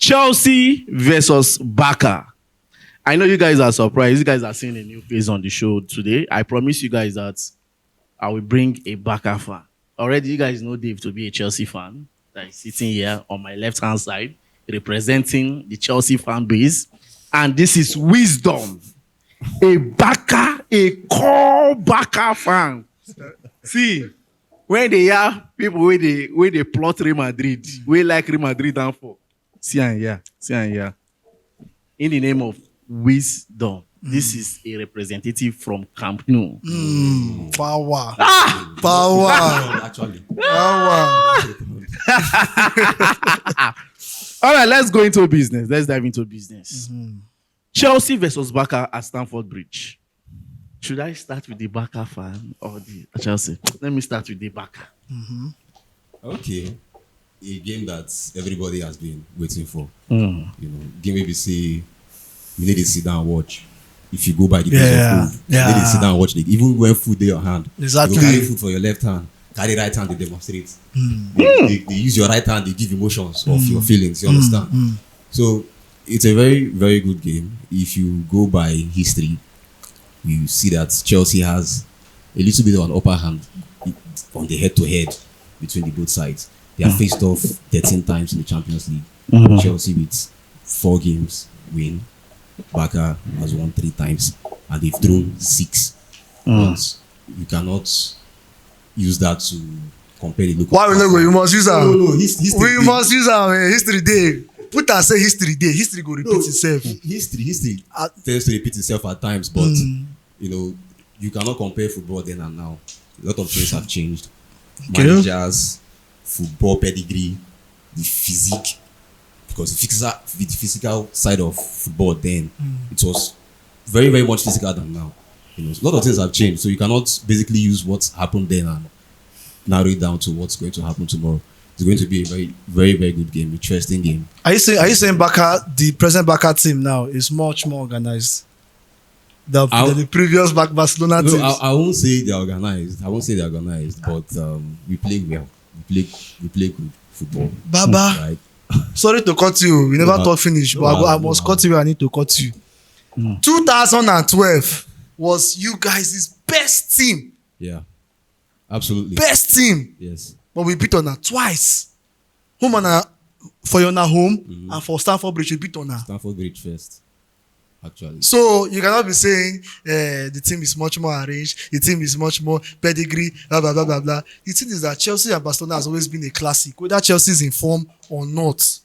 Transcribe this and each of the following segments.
Chelsea versus Barca. I know you guys are surprised. You guys are seeing a new face on the show today. I promise you guys that I will bring a Barca fan. Already, you guys know Dave to be a Chelsea fan. That is sitting here on my left-hand side, representing the Chelsea fan base. And this is Wisdom. A Barca, a core Barca fan. See, when they are people where they plot Real Madrid, we like Real Madrid and for. See and yeah. In the name of Wisdom, this is a representative from Camp Nou. Power. Actually. All right, let's go into business. Let's dive into business. Chelsea versus Barca at Stamford Bridge. Should I start with the Barca fan or the Chelsea? Let me start with the Barca. Okay. A game that everybody has been waiting for. Game where we say you need to sit down and watch. If you go by the place of food, you need to sit down and watch it. Even when food in your hand, Exactly. you carry food for your left hand, carry right hand, they demonstrate. They use your right hand, they give emotions of your feelings. You understand? So it's a very, very good game. If you go by history, you see that Chelsea has a little bit of an upper hand on the head-to-head between the both sides. They have faced off 13 times in the Champions League. Chelsea with 4 games win. Barca has won 3 times, and they've drawn 6. But you cannot use that to compare the look. Why we not go? You must use her. No, history. We must use her. History day. Put and say history day. History go repeat itself. History tends to repeat itself at times, but you cannot compare football then and now. A lot of things have changed. Managers, football pedigree, the physique, because the physical side of football then it was very, very much physical than now. A lot of things have changed, so you cannot basically use what's happened then and narrow it down to what's going to happen tomorrow. It's going to be a very, very, very good game, interesting game. Are you saying Barca, the present Barca team now is much more organized than the previous Barcelona teams? No, I won't say they're organized. But we play well. We play good football. Baba, right? Sorry to cut you. We never talk finish, but I must cut you. I need to cut you. 2012 was you guys' best team. Yeah, absolutely. Best team. Yes. But we beat on her twice. Home and for your home and for Stamford Bridge, we beat on her. Stamford Bridge first, actually. So you cannot be saying the team is much more arranged, the team is much more pedigree, blah blah blah blah blah. The thing is that Chelsea and Barcelona has always been a classic, whether Chelsea is in form or not.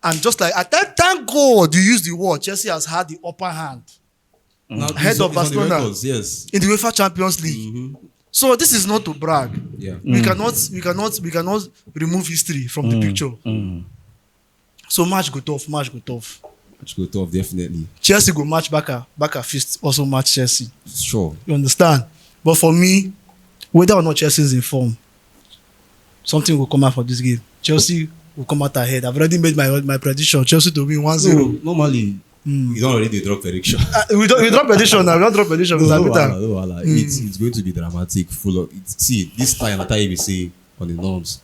And just like at that, thank God you use the word, Chelsea has had the upper hand ahead of Barcelona yes. in the UEFA Champions League. So this is not to brag. Yeah. We cannot remove history from the picture. So match go tough. Match go tough, definitely. Chelsea go match Barca. Barca fist also match Chelsea. Sure. You understand? But for me, whether or not Chelsea is in form, something will come out for this game. Chelsea will come out ahead. I've already made my prediction. Chelsea to win 1-0. No, normally, you don't already drop prediction. We drop prediction now. We don't drop prediction. It's going to be dramatic, full of... See, this time, I you say on the norms,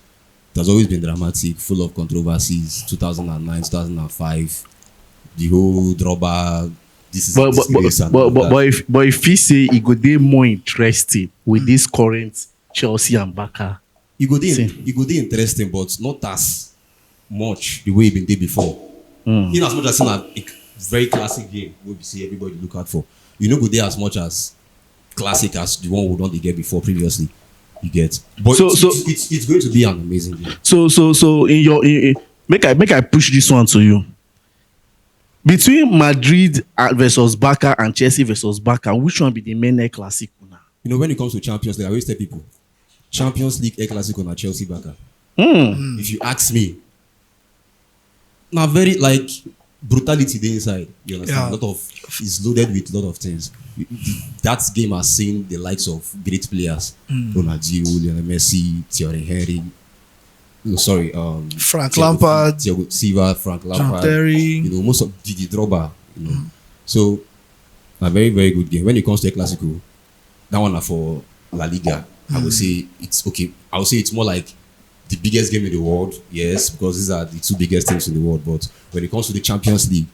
it has always been dramatic, full of controversies. 2009, 2005, the whole drawback. This is but if he say it could be more interesting with this current Chelsea and Barca, it could be interesting, but not as much the way it been there before. In as much as a very classic game, we see everybody look out for. You know, good day as much as classic as the one we don't get before previously. You get, but it's going to be an amazing game. So make I push this one to you. Between Madrid versus Barca and Chelsea versus Barca, which one be the main El Clasico now? You know, when it comes to Champions League, I always tell people, Champions League El Clasico na Chelsea Barca. If you ask me, now very like brutality the inside. You understand? A lot of is loaded with a lot of things. That game has seen the likes of great players, Ronaldinho, Lionel Messi, Thierry Henry. Frank Lampard, Thiago Silva, Frank Lampard. Terry. You know, most of Didi Drogba. You know, so a very, very good game. When it comes to a Clasico, that one for La Liga, I would say it's okay. I would say it's more like the biggest game in the world, yes, because these are the two biggest teams in the world. But when it comes to the Champions League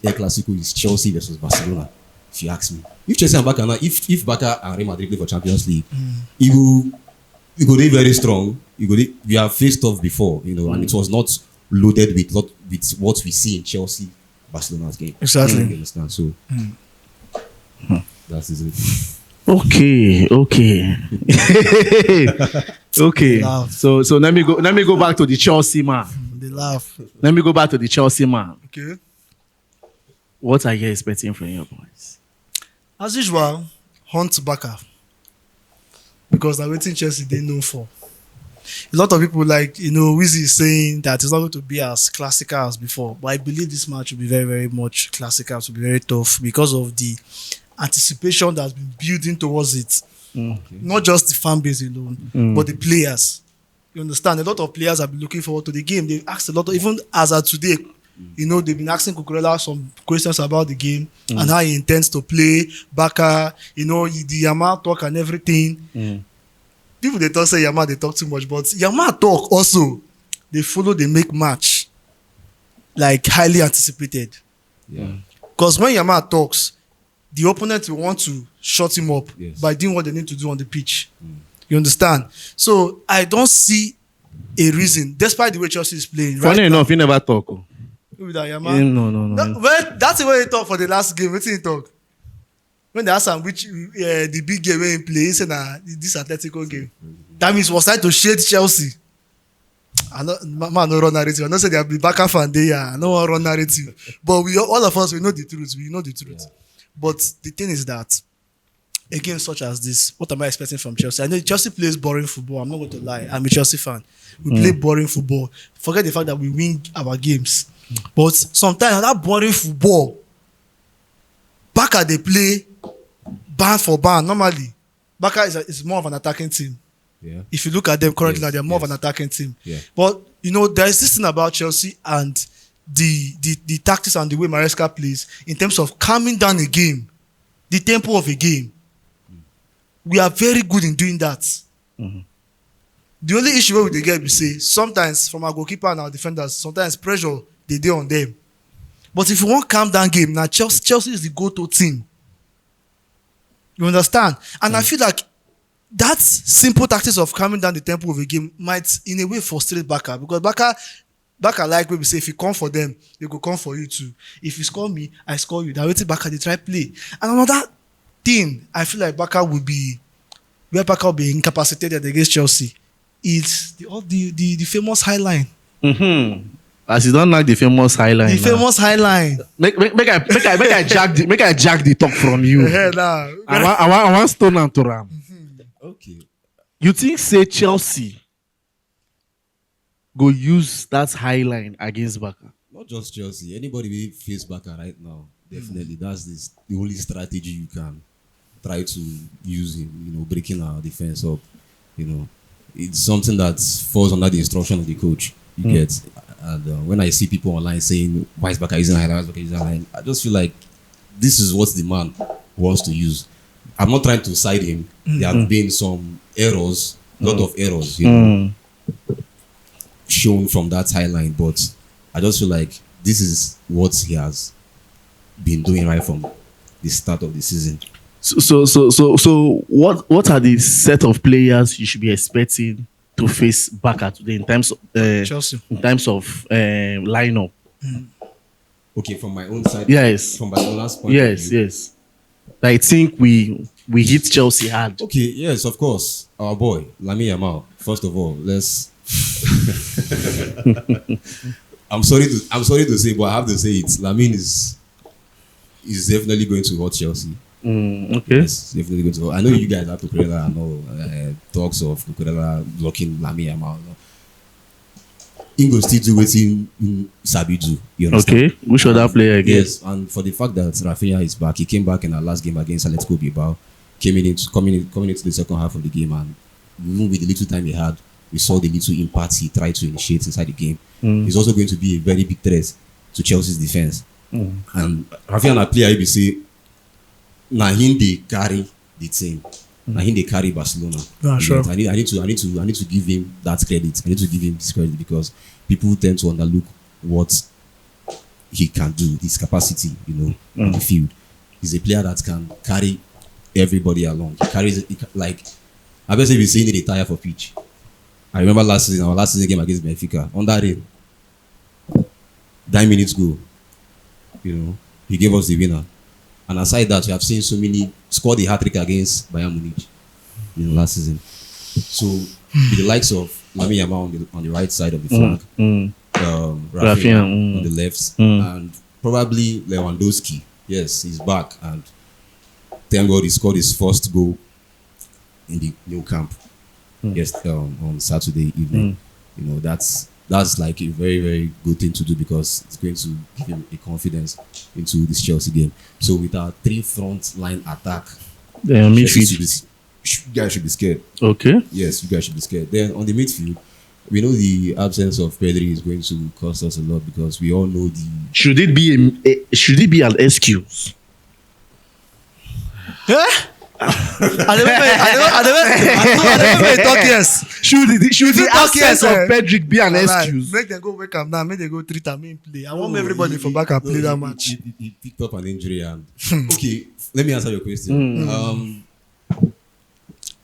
El Clasico is Chelsea versus Barcelona. If you ask me, if Chelsea and Barca now, if Barca and Real Madrid play for Champions League, it will be very strong. We have faced off before, and it was not loaded with what we see in Chelsea Barcelona's game. Exactly. You understand? So that's it. Okay. Okay. Laugh. So let me go back to the Chelsea man. They laugh. Let me go back to the Chelsea man. Okay. What are you expecting from your boys? As usual, hunt Barca. Because I'm waiting Chelsea they known for. A lot of people Wizzy is saying that it's not going to be as classical as before. But I believe this match will be very, very much classical, to be very tough because of the anticipation that's been building towards it. Not just the fan base alone, but the players. You understand? A lot of players have been looking forward to the game. They've asked a lot of, even as of today, they've been asking Cucurella some questions about the game and how he intends to play. Barca, the Yamal talk and everything. People they talk say Yamal they talk too much, but Yamal talk also they follow the make match like highly anticipated. Yeah. Because when Yamal talks, the opponent will want to shut him up by doing what they need to do on the pitch. You understand? So I don't see a reason, despite the way Chelsea is playing. Funny enough, he never talk. Who that Yamal? No. Well, that's the way he talk for the last game. What did he talk? When they asked him which the big game when he play, he said, this Atletico game. That means was trying to shade Chelsea. I no run narrative. I know say there will be Barca fan there. I no run narrative. But all of us, we know the truth. We know the truth. Yeah. But the thing is that a game such as this, what am I expecting from Chelsea? I know Chelsea plays boring football. I'm not going to lie. I'm a Chelsea fan. We play boring football. Forget the fact that we win our games. But sometimes that boring football, Barca they play band for band. Normally, Barca is more of an attacking team. Yeah. If you look at them currently, they're more of an attacking team. Yeah. But there is this thing about Chelsea and the tactics and the way Maresca plays in terms of calming down a game, the tempo of a game. We are very good in doing that. The only issue where we get, we say, sometimes from our goalkeeper and our defenders, sometimes pressure they do on them. But if you want calm down game, now Chelsea is the go-to team. You understand? And I feel like that simple tactics of calming down the tempo of a game might, in a way, frustrate Barca. Because Barca like when we say, if you come for them, they go come for you too. If you score me, I score you. They're waiting Barca, they try play. And another thing, I feel like Barca will be incapacitated against Chelsea. It's the famous high line. As you don't like the famous high line. The famous high line. Make I jack the talk from you. I want stone and to ram. Okay. You think say Chelsea go use that high line against Barca? Not just Chelsea. Anybody we face Barca right now, definitely that's the only strategy you can try to use in breaking our defense up. It's something that falls under the instruction of the coach. You get. And when I see people online saying, why is Barca using high line? I just feel like this is what the man wants to use. I'm not trying to side him. There have been some errors, a lot of errors, shown from that high line. But I just feel like this is what he has been doing right from the start of the season. So what are the set of players you should be expecting to face Barca today in terms of Chelsea? In terms of lineup? Okay, from my own side. Yes. From Barcelona's point of view. Yes. I think we hit Chelsea hard. Okay, yes, of course. Our boy, Lamine Yamal. First of all, let's. I'm sorry to say, but I have to say it. Lamine is definitely going to hurt Chelsea. Okay. Yes, definitely going to. I know you guys have Cucurella and all talks of Cucurella blocking Lamine Yamal. He will still do what in Sabi do. You understand? Okay. Which other player again? Yes, and for the fact that Rafinha is back, he came back in our last game against Atletico Bilbao, coming into the second half of the game, and with the little time he had, we saw the little impact he tried to initiate inside the game. He's also going to be a very big threat to Chelsea's defense. And Rafinha na player, you say, na him they carry the team. I think they carry Barcelona. Yeah, sure. I need to give him that credit. I need to give him this credit because people tend to underlook what he can do, his capacity, on the field. He's a player that can carry everybody along. He carries it like I bet if he's saying it, tire for pitch. I remember our last season game against Benfica on that rain. 9 minutes go, he gave us the winner. And aside that, we have seen so many scored the hat-trick against Bayern Munich, last season. So with the likes of Lamine Yamal on the right side of the flank, Rafinha on the left, and probably Lewandowski. Yes, he's back, and thank God he scored his first goal in the new camp. Yes, on Saturday evening. That's like a very, very good thing to do because it's going to give him a confidence into this Chelsea game. So with our 3 front line attack, midfield. You guys should be scared. Okay. Yes, you guys should be scared. Then on the midfield, we know the absence of Pedri is going to cost us a lot because we all know the. Should it be an excuse? I never talk yes. Should the talk absence yes, of Pedrick be an Alright, excuse? make them go wake up now. Make them go treat am main play. I want everybody from back and play that match. He picked up an injury and okay. Let me answer your question.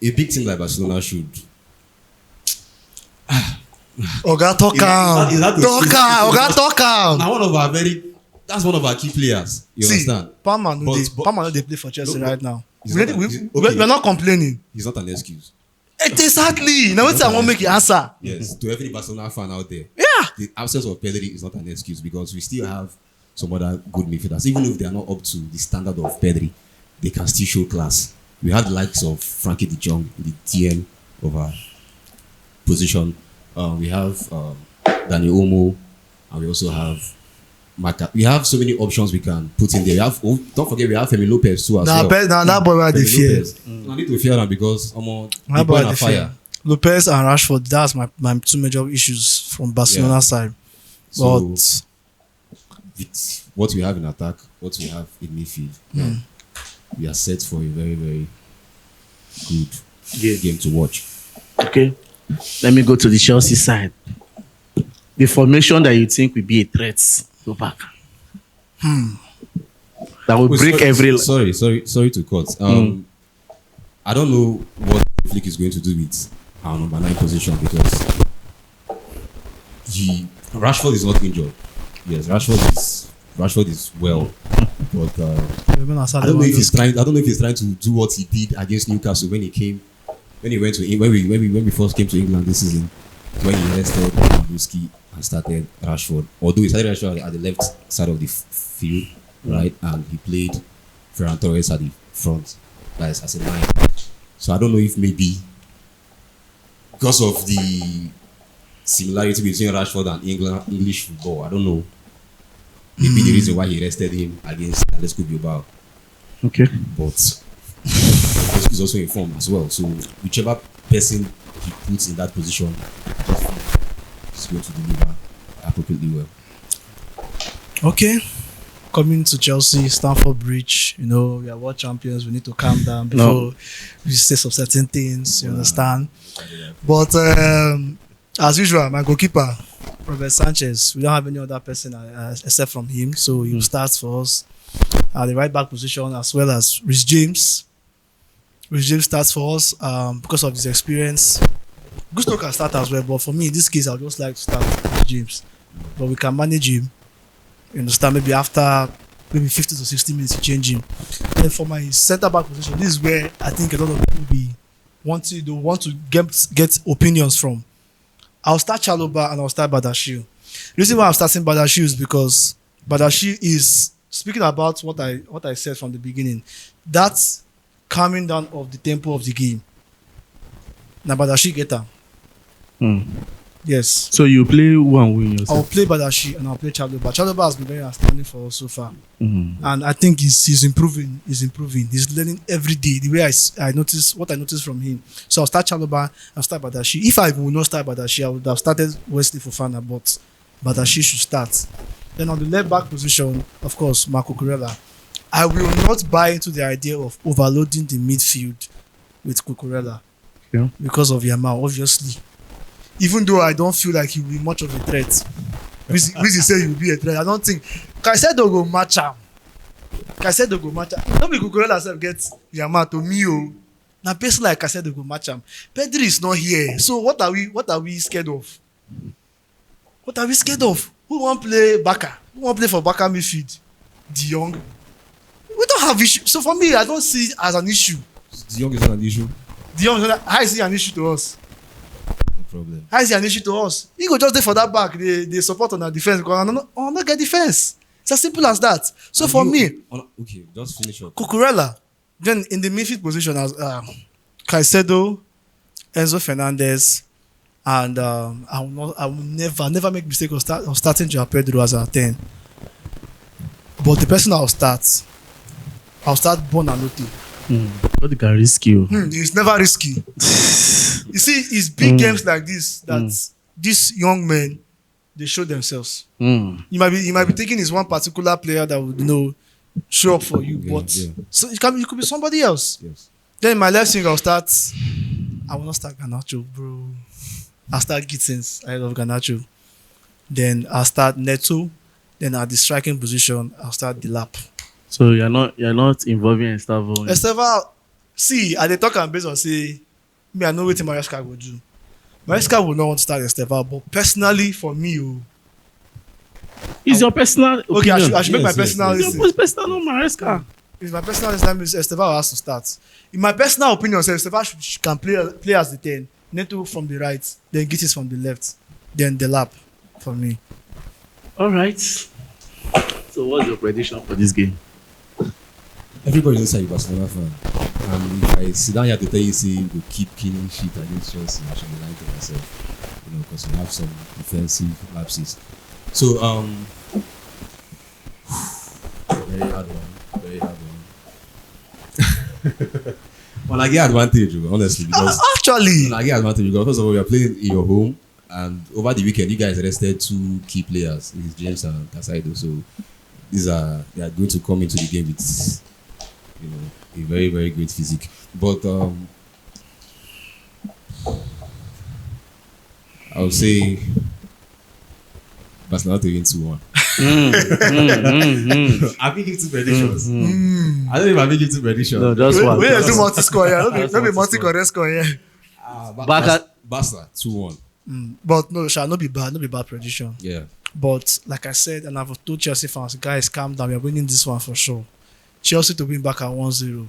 A big team like Barcelona should. Oga talk am. Is that the- Oga talk am. Now that's one of our key players. You See, understand? Palmer no But- dey play for Chelsea No, right now. he's We're not- okay. not complaining. He's not an excuse. Exactly. Now wetin I wan make you answer. Yes, to every Barcelona fan out there. Yeah. The absence of Pedri is not an excuse because we still have some other good midfielders. Even if they are not up to the standard of Pedri, they can still show class. We have the likes of Frankie de Jong in the TM of our position. We have Dani Olmo, and we also have Maka. We have so many options we can put in there. Don't forget we have Femi Lopez too as well. That boy wey dey Femi fear. Lopez. I need to fear him because the That boy boy na dey fire. fear. Lopez and Rashford. That's my 2 major issues from Barcelona Yeah. side. So, But with what we have in attack, what we have in midfield, we are set for a very, very good game to watch. Okay. Let me go to the Chelsea side. The formation that you think will be a threat to back. That will break every. Sorry to cut. I don't know what Flick is going to do with our number 9 position because Rashford is not injured. Yes, Rashford is well, but I don't know if he's trying to do what he did against Newcastle when we first came to England this season, when he rested Lewandowski and started Rashford. Although he started Rashford at the left side of the field, right, and he played Ferran Torres at the front, guys, as a 9. So I don't know if maybe because of the similarity between Rashford and English football, I don't know. Maybe the reason why he rested him against Atletico Bilbao. Okay. But he's also in form as well. So whichever person he puts in that position is going to deliver appropriately well. okay. Coming to Chelsea, Stamford Bridge, we are world champions. We need to calm down before we say some certain things. You understand? But as usual, my goalkeeper, Robert Sanchez, we don't have any other person except from him, so he starts for us at the right back position as well as Rhys James. Rhys James starts for us because of his experience. Gusto can start as well, but for me in this case, I would just like to start with Rhys James. But we can manage him. You understand? Maybe after 50 to 60 minutes, you change him. Then for my centre back position, this is where I think a lot of people want to get opinions from. I'll start Chalobah and I'll start Badashi. The reason why I'm starting Badashi is because Badashi is speaking about what I said from the beginning. That's calming down of the tempo of the game. Now Badashi get her. Yes. So you play who and win yourself? I'll play Badashi and I'll play Chalobah. Chalobah has been very outstanding for us so far. And I think he's improving. He's learning every day. The way I noticed from him. So I'll start Chalobah, I'll start Badashi. If I will not start Badashi, I would have started Wesley Fofana, but Badashi should start. Then on the left back position, of course, Marco Kurela. I will not buy into the idea of overloading the midfield with Cucurella Yeah. because of Yamal, obviously. Even though I don't feel like he will be much of a threat. Rizzy say he will be a threat. I don't think. Caicedo go match am. Caicedo go match am. No be Cucurella sef get Yamal to me o. Na person like Caicedo go match am. Pedri is not here. So what are we scared of? What are we scared of? Who wan play Barca? Who wan play for Barca midfield? De Jong. We don't have issue. So for me, I don't see it as an issue. De Jong is not an issue. De Jong, how is he an issue to us? No problem. How is he an issue to us? He go just dey for that back. They support on our defense because I no get defense. It's as simple as that. So for me, Okay, just finish up. Cucurella, then in the midfield position as Caicedo, Enzo Fernandez, and I will never make mistake of starting Joao Pedro as a 10. But the person I'll start Bonanote. What can risk you? It's never risky. You see, it's big games like this that these young men they show themselves. You might be thinking it's one particular player that would show up for you, but so it could be somebody else. Yes. Then in my left wing, I will not start Garnacho, bro. I'll start Gittins. I love Garnacho. Then I'll start Neto. Then at the striking position, I'll start Delap. So you're not involving Estevao. Estevao, see, I dey talk am based on say me I know wetin Maresca go do. Maresca will not want to start Estevao, but personally for me, Is your personal opinion? okay, I should make my personal It's your personal no Maresca. It's my personal that means Estevao has to start. In my personal opinion, say Estevao can play as the 10, Neto from the right, then Gittins from the left, then Delap for me. All right. So what's your prediction for this game? Everybody knows you're a Barcelona fan. And if I sit down here to tell you, say you will keep killing shit against Chelsea, I should be lying to myself. Because we have some defensive lapses. So, very hard one. Well, I get advantage, honestly, because Actually, I get advantage because first of all, we are playing in your home, and over the weekend, you guys arrested 2 key players, it's James and Casado. So they are going to come into the game with a very, very great physique. But I would say Barcelona to win 2-1. I think it's 2 predictions. I don't know if I make it 2 predictions. No, just one. we dey do multi-score here. No be multi-correct score here. Barca 2-1. But no, shall not be bad prediction. Yeah. But like I said, and I've told Chelsea fans, guys, calm down. We are winning this one for sure. Chelsea to win back at 1-0.